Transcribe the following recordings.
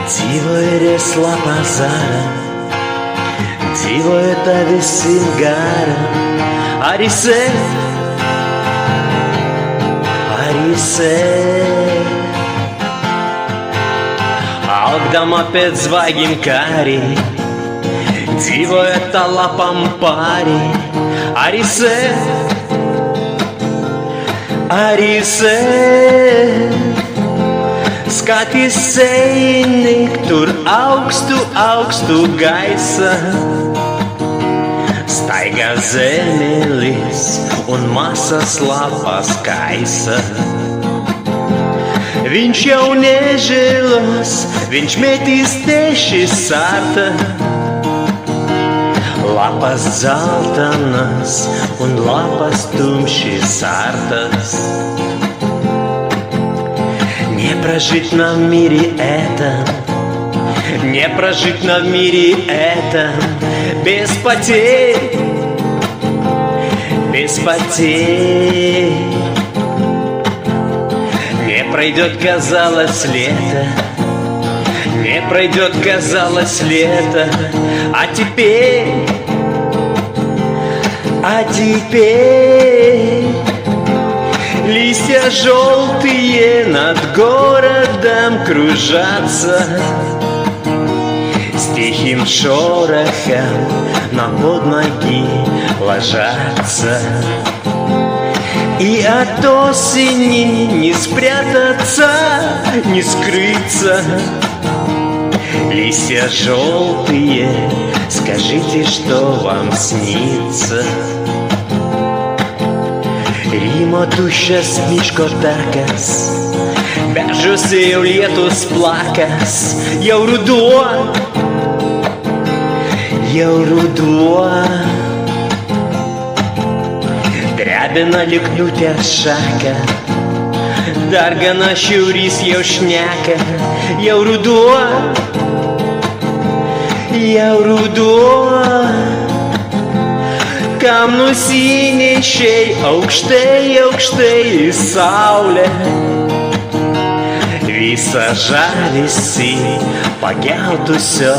Dzivojas lapā zara, dzīvoja tavi simt gara, arī se, augdama pēc zvaigžņu kārī, dzīvoja tā lapam pāri, arī se. Skaties sejnik, tur augstu gaisa, staigā zemelis un masas lapas kaisa. Viņš jau nežēlos, viņš metīs teši sārta, lapas zeltanas un lapas tumši sārtas. Не прожить нам в мире этом, не прожить нам в мире этом без потерь, без потерь. Не пройдет, казалось, лето, не пройдет, казалось, лето, а теперь листья желтые над городом кружатся, с тихим шорохом на под ноги ложатся. И от осени не спрятаться, не скрыться. Листья желтые, скажите, что вам снится. Rimo tušas miško takas, beržuose jau lietus plakas, jau ruduo, drebina lyg nuters šaką, dargana šiaurys jau šneka, jau ruduo. Kam nusinešiai aukštai į saulę, visą žavesį pageltusio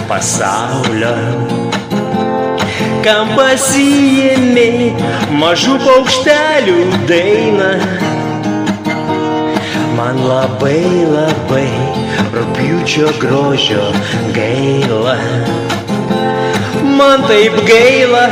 pasaulio. Kam pasiėmei mažų paukštelių dainą, man labai rugpjūčio grožio gaila. Man taip gaila.